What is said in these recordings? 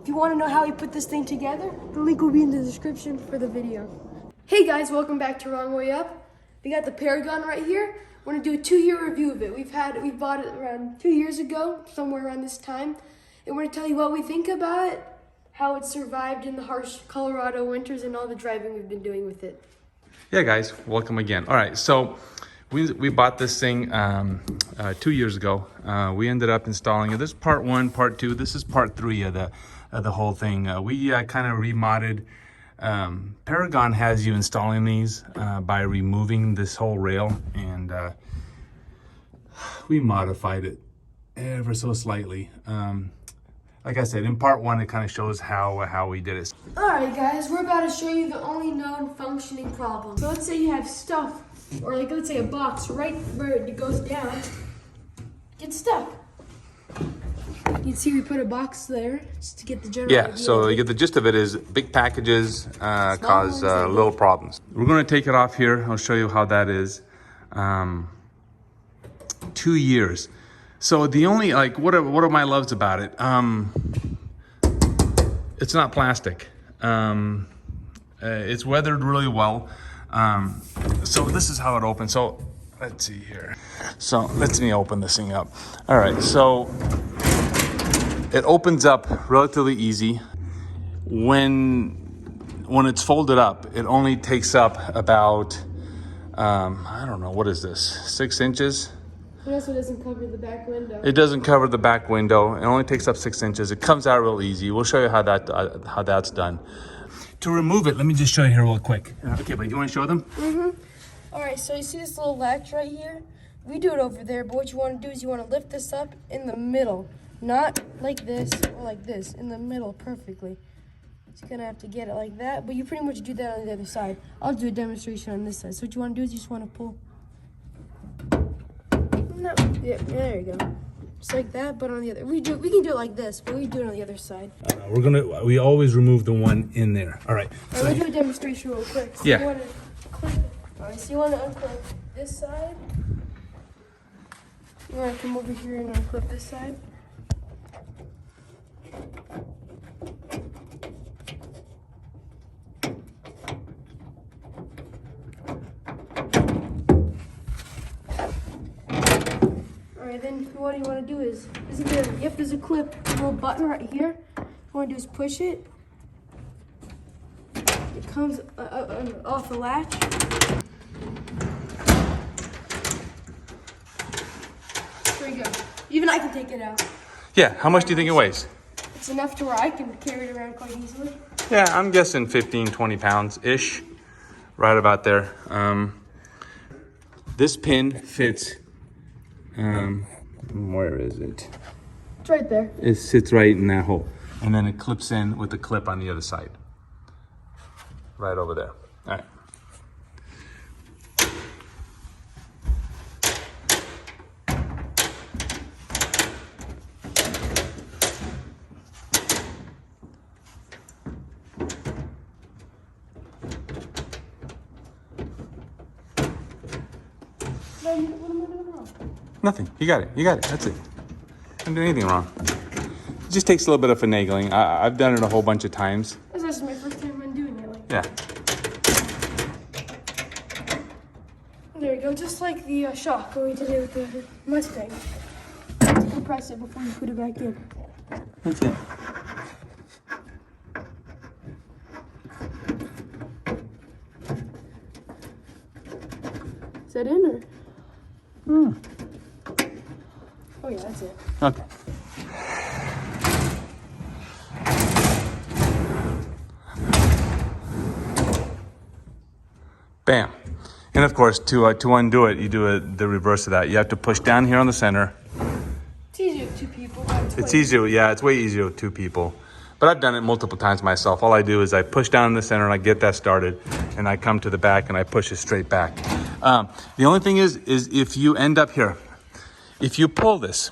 If you want to know how we put this thing together, the link will be in the description for the video. Hey guys, welcome back to Wrong Way Up. We got the Peragon right here. We're gonna do a 2-year review of it. We bought it around 2 years ago, somewhere around this time. And we're gonna tell you what we think about it, how it survived in the harsh Colorado winters, and all the driving we've been doing with it. Yeah guys, welcome again. All right, so we bought this thing 2 years ago. We ended up installing it. This is part 1, part 2. This is part 3 of the whole thing. We kind of remodded. Peragon has you installing these by removing this whole rail, and we modified it ever so slightly. Like I said, in part 1, it kind of shows how we did it. All right, guys, we're about to show you the only known functioning problem. So let's say you have stuff, or like let's say a box right where it goes down, gets stuck. You can see we put a box there just to get the general idea. So you get the gist of it is big packages cause little problems. We're going to take it off here. I'll show you how that is. 2 years. So the only, like, what are my loves about it? It's not plastic. It's weathered really well. So this is how it opens. So let's see here. So let me open this thing up. All right, so it opens up relatively easy. When it's folded up, it only takes up about, I don't know, what is this, 6 inches? It also doesn't cover the back window. It doesn't cover the back window. It only takes up 6 inches. It comes out real easy. We'll show you how that's done. To remove it, let me just show you here real quick. Okay, but you want to show them? Mm-hmm. All right, so you see this little latch right here? We do it over there, but what you want to do is you want to lift this up in the middle. Not like this or like this, in the middle perfectly. You're gonna have to get it like that, but you pretty much do that on the other side. I'll do a demonstration on this side. So what you want to do is you just want to pull. No, yeah, there you go. Just like that, but on the other. We can do it like this, but we do it on the other side. We always remove the one in there. All right. All right, we'll do a demonstration real quick. So yeah. You want to clip. All right, so you want to unclip this side. You want to come over here and unclip this side. Alright, then what you want to do is, if there's a clip, a little button right here, what you want to do is push it. It comes off the latch. There you go. Even I can take it out. Yeah, how much do you think it weighs? It's enough to where I can carry it around quite easily. Yeah, I'm guessing 15, 20 pounds-ish. Right about there. This pin fits, where is it? It's right there. It sits right in that hole. And then it clips in with the clip on the other side. Right over there. All right. What am I doing wrong? Nothing. You got it. You got it. That's it. I didn't do anything wrong. It just takes a little bit of finagling. I've done it a whole bunch of times. This is my first time doing it like that. Yeah. There you go, just like the shock we did it with the Mustang. You have to compress it before you put it back in. That's it. Is that in or? Hmm. Oh yeah, that's it. Okay. Bam. And of course, to undo it, you do the reverse of that. You have to push down here on the center. It's easier with 2 people. It's easier, yeah, it's way easier with 2 people. But I've done it multiple times myself. All I do is I push down in the center and I get that started, and I come to the back and I push it straight back. The only thing is if you end up here, if you pull this,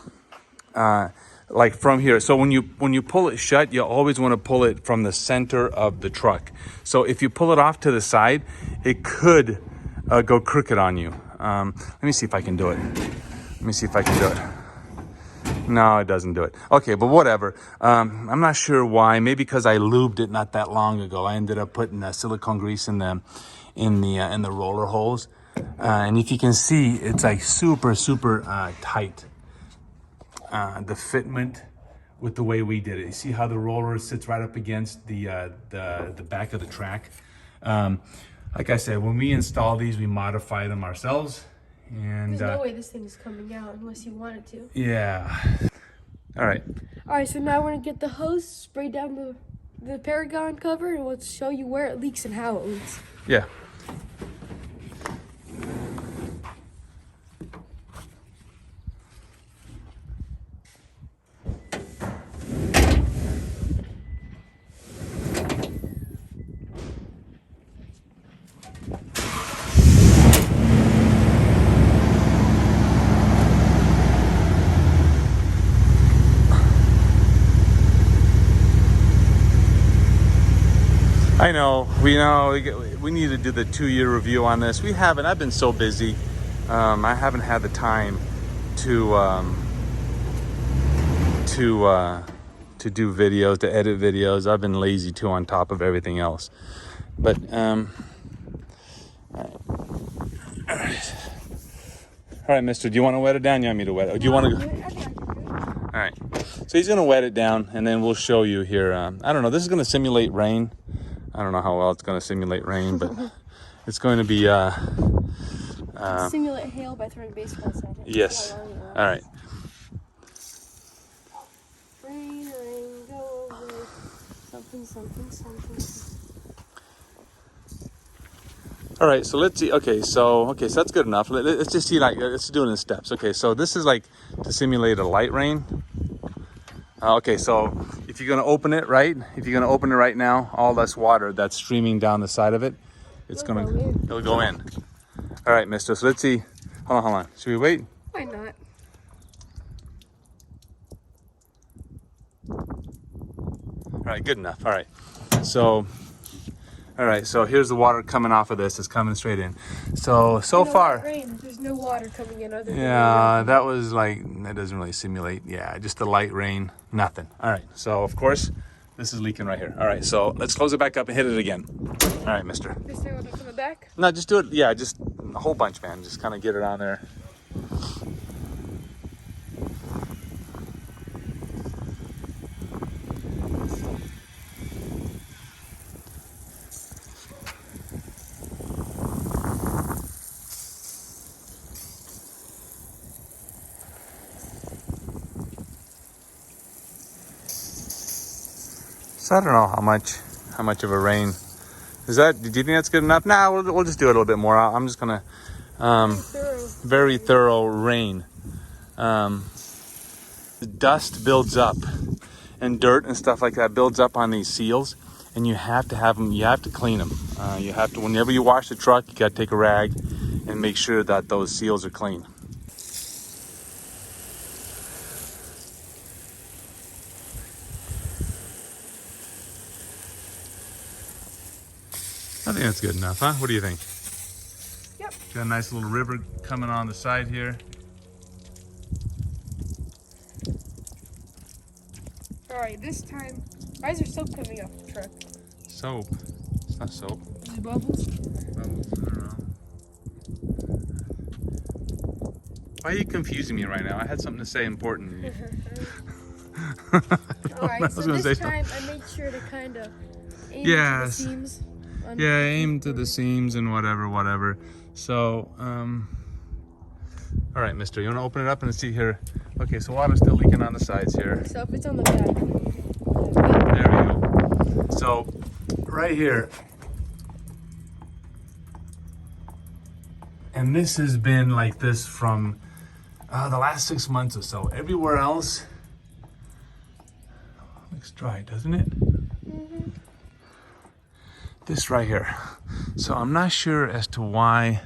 like from here, so when you pull it shut, you always want to pull it from the center of the truck. So if you pull it off to the side, it could go crooked on you. Let me see if I can do it. No, it doesn't do it. Okay, but whatever. I'm not sure why. Maybe because I lubed it not that long ago. I ended up putting silicone grease in the roller holes, and if you can see, it's like super tight. The fitment with the way we did it. You see how the roller sits right up against the back of the track. Like I said, when we install these, we modify them ourselves. And there's no way this thing is coming out unless you want it to. Yeah. All right. All right, so now we're gonna get the hose, spray down the Peragon cover, and we'll show you where it leaks and how it leaks. Yeah. I know, we need to do the 2-year review on this. We haven't. I've been so busy. I haven't had the time to do videos, to edit videos. I've been lazy too on top of everything else. But all right, mister, do you want to wet it down? You want me to wet it? Or do you want to go? All right. So he's going to wet it down, and then we'll show you here. I don't know. This is going to simulate rain. I don't know how well it's going to simulate rain, but it's going to be... simulate hail by throwing baseballs at it. Yes. All right. Rain, go away. Something. All right, so let's see. Okay, so that's good enough. Let's just see, let's do it in steps. Okay, so this is like to simulate a light rain. Okay, so if you're gonna open it right now, all this water that's streaming down the side of it, it'll go in. All right, mister, so let's see. Hold on. Should we wait? Why not? All right, good enough. All right, so here's the water coming off of this. It's coming straight in. So far, rain, there's no water coming in other than that was that doesn't really simulate. Yeah, just the light rain, nothing. All right, so of course, this is leaking right here. All right, so let's close it back up and hit it again. All right, mister. This thing will come back? No, just do it. Yeah, just a whole bunch, man. Just kind of get it on there. So I don't know how much of a rain is that. Do you think that's good enough? Nah, we'll just do it a little bit more. I'm just gonna very thorough rain. The dust builds up, and dirt and stuff like that builds up on these seals, and you have to have them. You have to clean them. You have to, whenever you wash the truck, you got to take a rag and make sure that those seals are clean. I think that's good enough, huh? What do you think? Yep. Got a nice little river coming on the side here. All right, this time, why is there soap coming off the truck? Soap? It's not soap. Is it bubbles? Bubbles, I don't know. Why are you confusing me right now? I had something to say important. All right, so this time I made sure to kind of aim to the seams. Yeah, aim to the seams and whatever. So, all right, mister, you want to open it up and see here? Okay, so water's still leaking on the sides here. So if it's on the back. There we go. So, right here. And this has been like this from the last 6 months or so. Everywhere else looks dry, doesn't it? Mm-hmm. This right here. So I'm not sure as to why.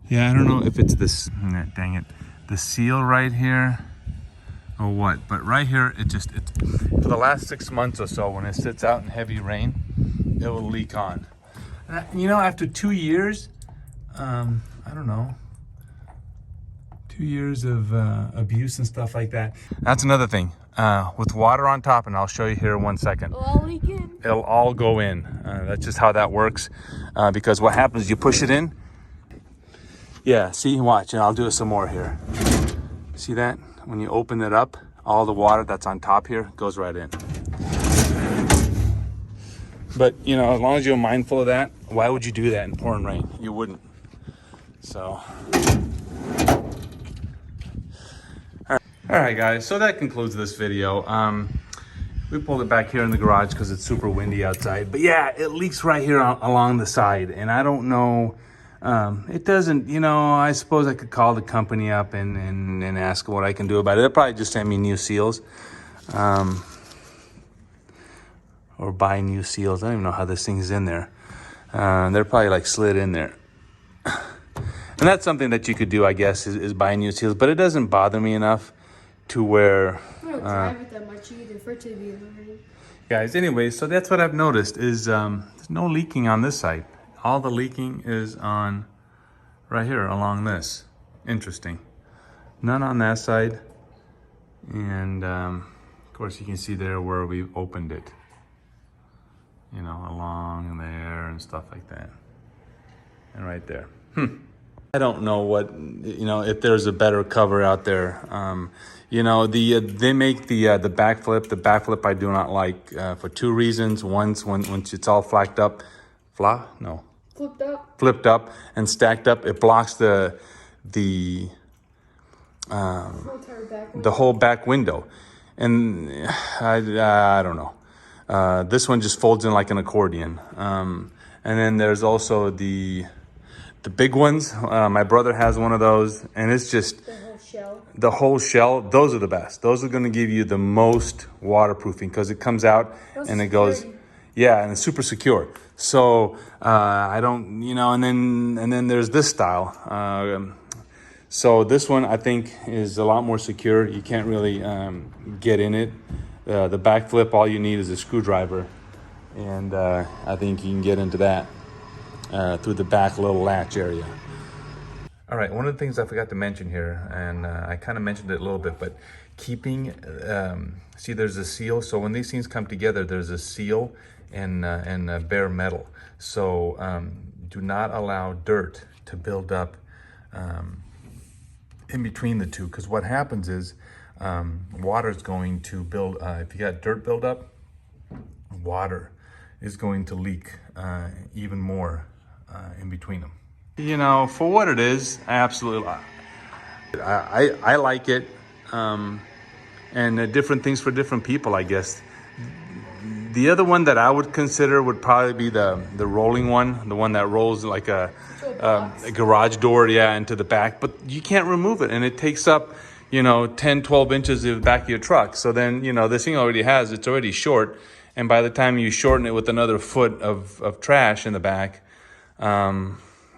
Yeah, I don't know if it's this, dang it, the seal right here or what, but right here, it's for the last 6 months or so, when it sits out in heavy rain, it will leak on. And, after 2 years, I don't know, 2 years of abuse and stuff like that. That's another thing. With water on top, and I'll show you here in 1 second. It'll all leak in. It'll all go in. That's just how that works. Because what happens, you push it in. Yeah, see, watch, and I'll do it some more here. See that? When you open it up, all the water that's on top here goes right in. But, you know, as long as you're mindful of that, why would you do that in pouring rain? You wouldn't. So, all right, guys, so that concludes this video. We pulled it back here in the garage because it's super windy outside. But yeah, it leaks right here along the side. And I don't know, it doesn't, you know, I suppose I could call the company up and ask what I can do about it. They'll probably just send me new seals. Or buy new seals. I don't even know how this thing's in there. They're probably like slid in there. And that's something that you could do, I guess, is buy new seals. But it doesn't bother me enough to where... I don't drive it that much either for it to be annoying. Guys, anyway, so that's what I've noticed is there's no leaking on this side. All the leaking is on right here along this. Interesting. None on that side. And, of course, you can see there where we opened it. You know, along there and stuff like that. And right there. I don't know what, you know, if there's a better cover out there. You know, they make the backflip. The backflip I do not like for two reasons. Once it's all flipped up and stacked up, it blocks the whole back window. And I don't know. This one just folds in like an accordion. And then there's also the big ones. My brother has one of those, and it's just the whole shell. Those are the best. Those are going to give you the most waterproofing because it comes out and it goes, yeah, and it's super secure. So I don't, you know, and then there's this style. So this one I think is a lot more secure. You can't really get in it. The back flip, all you need is a screwdriver, and I think you can get into that through the back little latch area. All right, one of the things I forgot to mention here, and I kind of mentioned it a little bit, but keeping, see there's a seal. So when these things come together, there's a seal and bare metal. So do not allow dirt to build up in between the two, because what happens is water is going to build, if you got dirt build up, water is going to leak even more in between them. You know, for what it is, I absolutely, I like it, and different things for different people, I guess. The other one that I would consider would probably be the rolling one, the one that rolls like a garage door, yeah, into the back, but you can't remove it, and it takes up, you know, 10, 12 inches of the back of your truck. So then, you know, this thing it's already short, and by the time you shorten it with another foot of trash in the back,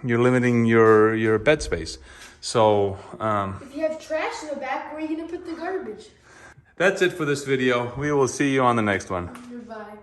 you're limiting your bed space. So if you have trash in the back, where are you gonna put the garbage? That's it for this video. We will see you on the next one. Goodbye.